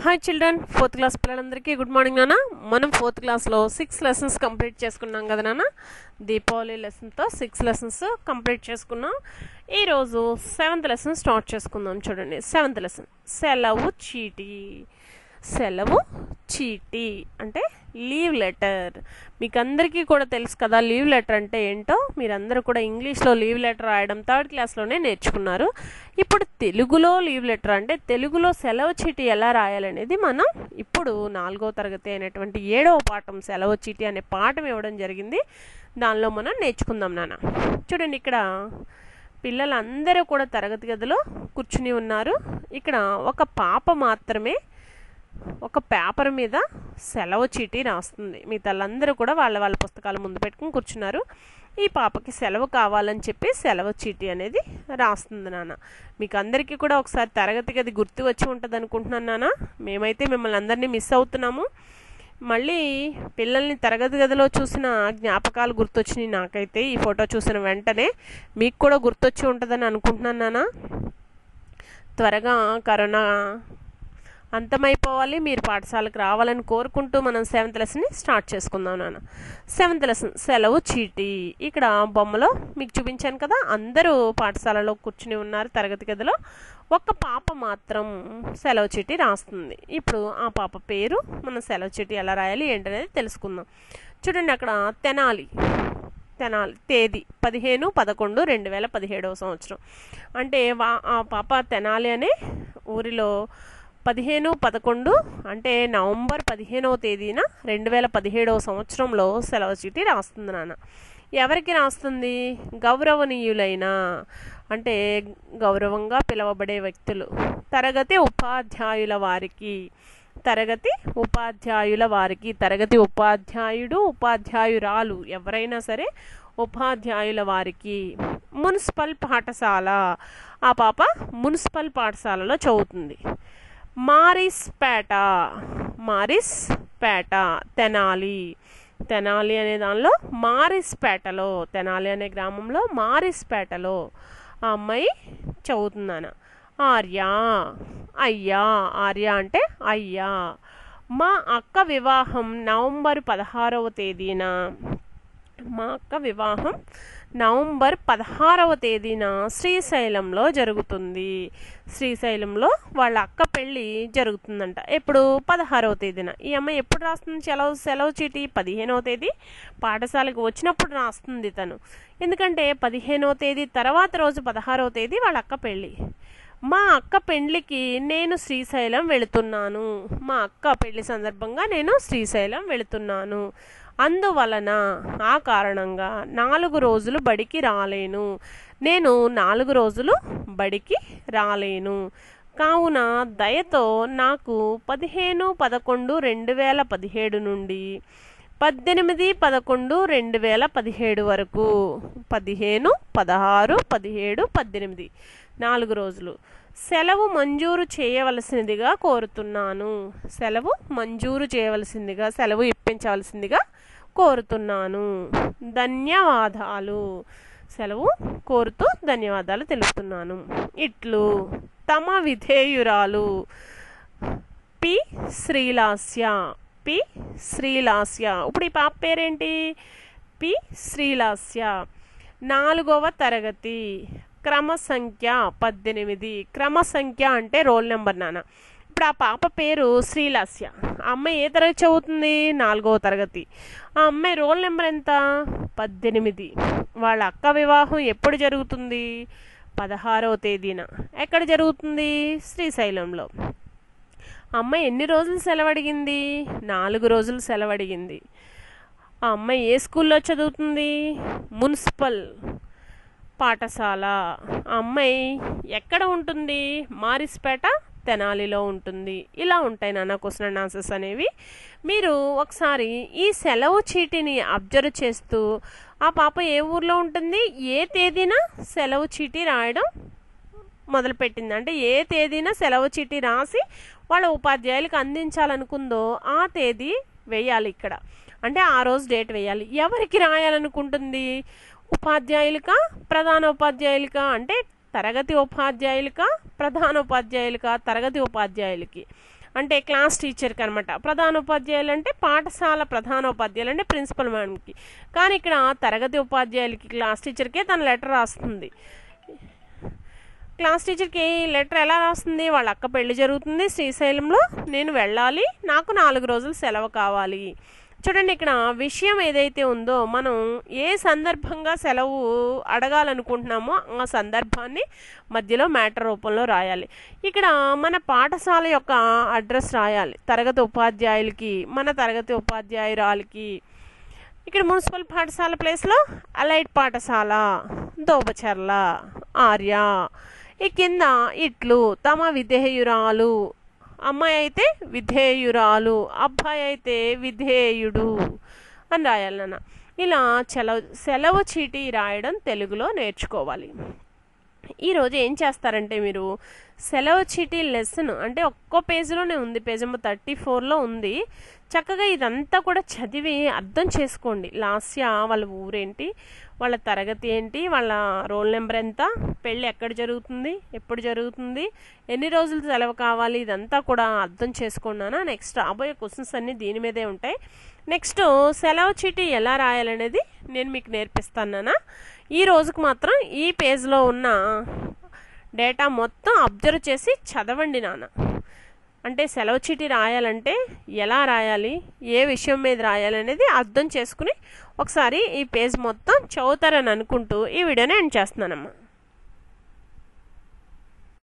Hi children, 4th class పిల్లలందరికీ good morning నాన్న. మనం 4th క్లాస్లో 6 లెసన్స్ కంప్లీట్ చేసుకున్నాం కదా నాన్న. దీపావళి లెసన్తో 6 లెసన్స్ కంప్లీట్ చేసుకున్నాం. ఈరోజు 7th లెసన్ స్టార్ట్ చేసుకుందాం. చూడండి, 7th లెసన్ సెలవు చీటీ. సెలవు చీటీ అంటే లీవ్ లెటర్. మీకు అందరికీ కూడా తెలుసు కదా లీవ్ లెటర్ అంటే ఏంటో. మీరందరూ కూడా ఇంగ్లీష్లో లీవ్ లెటర్ రాయడం 3rd క్లాస్లోనే నేర్చుకున్నారు. ఇప్పుడు తెలుగులో లీవ్ లెటర్ అంటే తెలుగులో సెలవు చీటీ ఎలా రాయాలనేది మనం ఇప్పుడు 4వ తరగతి అయినటువంటి 7వ పాఠం సెలవు చీటీ అనే పాఠం ఇవ్వడం జరిగింది. దానిలో మనం నేర్చుకుందాం నాన్న. చూడండి, ఇక్కడ పిల్లలందరూ కూడా తరగతి గదిలో కూర్చుని ఉన్నారు. ఇక్కడ ఒక పాప మాత్రమే ఒక పేపర్ మీద సెలవు చీటీ రాస్తుంది. మిగతాళ్ళందరూ కూడా వాళ్ళ పుస్తకాలు ముందు పెట్టుకుని కూర్చున్నారు. ఈ పాపకి సెలవు కావాలని చెప్పి సెలవు చీటీ అనేది రాస్తుంది నాన్న. మీకు అందరికీ కూడా ఒకసారి తరగతి గది గుర్తు వచ్చి ఉంటుంది అనుకుంటున్నాను నాన్న. మేమైతే మిమ్మల్ని అందరినీ మిస్ అవుతున్నాము. మళ్ళీ పిల్లల్ని తరగతి గదిలో చూసిన జ్ఞాపకాలు గుర్తొచ్చినాయి నాకైతే. ఈ ఫోటో చూసిన వెంటనే మీకు కూడా గుర్తొచ్చి ఉంటుందని అనుకుంటున్నాను నాన్న. త్వరగా కరోనా అంతమైపోవాలి, మీరు పాఠశాలకు రావాలని కోరుకుంటూ మనం 7th లెసన్ని స్టార్ట్ చేసుకుందాం నాన్న. 7th లెసన్ సెలవు చీటీ. ఇక్కడ బొమ్మలో మీకు చూపించాను కదా, అందరూ పాఠశాలలో కూర్చుని ఉన్నారు తరగతి గదిలో. ఒక్క పాప మాత్రం సెలవు చీటీ రాస్తుంది. ఇప్పుడు ఆ పాప పేరు, మనం సెలవు చీటీ ఎలా రాయాలి ఏంటనేది తెలుసుకుందాం. చూడండి, అక్కడ తెనాలి తేదీ 15/11/2017 సంవత్సరం. అంటే ఆ పాప తెనాలి అనే ఊరిలో 15/11 అంటే నవంబర్ 15వ తేదీన 2017 సంవత్సరంలో సెలవు చీటీ రాస్తుంది నాన్న. ఎవరికి రాస్తుంది? గౌరవనీయులైన అంటే గౌరవంగా పిలువబడే వ్యక్తులు, తరగతి ఉపాధ్యాయుల వారికి. తరగతి ఉపాధ్యాయుడు, ఉపాధ్యాయురాలు ఎవరైనా సరే ఉపాధ్యాయుల వారికి. మున్సిపల్ పాఠశాల, ఆ పాప మున్సిపల్ పాఠశాలలో చదువుతుంది. మారిస్పేట తెనాలి అనే దానిలో మారిస్పేటలో, తెనాలి అనే గ్రామంలో మారిస్పేటలో ఆ అమ్మాయి చదువుతుందాన. ఆర్య అంటే అయ్యా. మా అక్క వివాహం నవంబర్ 16వ తేదీన. శ్రీశైలంలో జరుగుతుంది. శ్రీశైలంలో వాళ్ళ అక్క పెళ్ళి జరుగుతుందంట. ఎప్పుడు? 16వ తేదీన. ఈ అమ్మాయి ఎప్పుడు రాస్తుంది సెలవు చీటీ? 15వ తేదీ పాఠశాలకు వచ్చినప్పుడు రాస్తుంది తను. ఎందుకంటే 15వ తేదీ తర్వాత రోజు 16వ తేదీ వాళ్ళ అక్క పెళ్ళి. మా అక్క పెళ్ళికి నేను శ్రీశైలం వెళుతున్నాను. మా అక్క పెళ్లి సందర్భంగా నేను శ్రీశైలం వెళుతున్నాను. అందువలన, ఆ కారణంగా 4 రోజులు బడికి రాలేను. నేను 4 రోజులు బడికి రాలేను. కావున దయతో నాకు 15/11/2017 నుండి 18/11/2017 వరకు 15, 16, 17, 18 4 రోజులు సెలవు మంజూరు చేయవలసినదిగా కోరుతున్నాను. సెలవు ఇప్పించవలసిందిగా కోరుతున్నాను. ధన్యవాదాలు. సెలవు కోరుతూ ధన్యవాదాలు తెలుపుతున్నాను. ఇట్లు తమ విధేయురాలు పి శ్రీలాస్య. ఇప్పుడు ఈ పాప పేరేంటి? పి శ్రీలాస్య. 4వ తరగతి, క్రమ సంఖ్య 18. క్రమ సంఖ్య అంటే రోల్ నెంబర్ నాన్న. ఇప్పుడు ఆ పాప పేరు శ్రీలాస్య. ఆ అమ్మాయి ఏ తరగతి చదువుతుంది? 4వ తరగతి. ఆ అమ్మాయి రోల్ నెంబర్ ఎంత? 18. వాళ్ళ అక్క వివాహం ఎప్పుడు జరుగుతుంది? 16వ తేదీన. ఎక్కడ జరుగుతుంది? శ్రీశైలంలో. ఆ అమ్మాయి ఎన్ని రోజులు సెలవు అడిగింది? 4 రోజులు సెలవు అడిగింది. ఆ అమ్మాయి ఏ స్కూల్లో చదువుతుంది? మున్సిపల్ పాఠశాల. ఆ అమ్మాయి ఎక్కడ ఉంటుంది? మారిస్పేట, తెనాలిలో ఉంటుంది. ఇలా ఉంటాయి నాన్న క్వశ్చన్ అండ్ ఆన్సర్స్ అనేవి. మీరు ఒకసారి ఈ సెలవు చీటీని అబ్జర్వ్ చేస్తూ, ఆ పాప ఏ ఊర్లో ఉంటుంది, ఏ తేదీన సెలవు చీటీ రాయడం మొదలుపెట్టింది, అంటే ఏ తేదీన సెలవు చీటీ రాసి వాళ్ళ ఉపాధ్యాయులకు అందించాలనుకుందో ఆ తేదీ వేయాలి ఇక్కడ. అంటే ఆ రోజు డేట్ వేయాలి. ఎవరికి రాయాలనుకుంటుంది? ఉపాధ్యాయులకా, ప్రధాన ఉపాధ్యాయులకా? అంటే తరగతి ఉపాధ్యాయులకా, ప్రధాన ఉపాధ్యాయులకా? తరగతి ఉపాధ్యాయులకి. అంటే క్లాస్ టీచర్కి అనమాట. ప్రధానోపాధ్యాయులు అంటే పాఠశాల ప్రధానోపాధ్యాయులు అంటే ప్రిన్సిపల్ మ్యామ్కి. కానీ ఇక్కడ తరగతి ఉపాధ్యాయులకి క్లాస్ టీచర్కే తన లెటర్ రాస్తుంది. క్లాస్ టీచర్కి లెటర్ ఎలా రాస్తుంది? వాళ్ళ అక్క పెళ్లి జరుగుతుంది శ్రీశైలంలో, నేను వెళ్ళాలి, నాకు 4 రోజులు సెలవు కావాలి. చూడండి, ఇక్కడ విషయం ఏదైతే ఉందో మనం ఏ సందర్భంగా సెలవు అడగాలనుకుంటున్నామో ఆ సందర్భాన్ని మధ్యలో మ్యాటర్ రూపంలో రాయాలి. ఇక్కడ మన పాఠశాల యొక్క అడ్రస్ రాయాలి. తరగతి ఉపాధ్యాయులకి, మన తరగతి ఉపాధ్యాయురాలకి. ఇక్కడ మున్సిపల్ పాఠశాల ప్లేస్లో అలైట్ పాఠశాల, దోబచర్ల, ఆర్య. ఈ కింద ఇట్లు తమ విధేయురాలు, అమ్మాయి అయితే విధేయురాలు, అబ్బాయి అయితే విధేయుడు అని రాయాలి నాన్న. ఇలా సెలవు చీటీ రాయడం తెలుగులో నేర్చుకోవాలి. ఈరోజు ఏం చేస్తారంటే మీరు సెలవు చీటీ లెసన్ అంటే ఒక్కో పేజీలోనే ఉంది, పేజ్ నెంబర్ 34లో ఉంది. చక్కగా ఇదంతా కూడా చదివి అర్థం చేసుకోండి. లాస్య వాళ్ళ ఊరేంటి, వాళ్ళ తరగతి ఏంటి, వాళ్ళ రోల్ నెంబర్ ఎంత, పెళ్ళి ఎక్కడ జరుగుతుంది, ఎప్పుడు జరుగుతుంది, ఎన్ని రోజులు సెలవు కావాలి, ఇదంతా కూడా అర్థం చేసుకున్నానా. నెక్స్ట్ రాబోయే క్వశ్చన్స్ అన్నీ దీని మీదే ఉంటాయి. నెక్స్ట్ సెలవు చీటీ ఎలా రాయాలనేది నేను మీకు నేర్పిస్తానా. ఈ రోజుకు మాత్రం ఈ పేజ్లో ఉన్న డేటా మొత్తం అబ్జర్వ్ చేసి చదవండి నాన్న. అంటే సెలవు చీటీ రాయాలంటే ఎలా రాయాలి, ఏ విషయం మీద రాయాలి అనేది అర్థం చేసుకుని ఒకసారి ఈ పేజ్ మొత్తం చదువుతారని అనుకుంటూ ఈ వీడియోని ఎండ్ చేస్తున్నానమ్మా.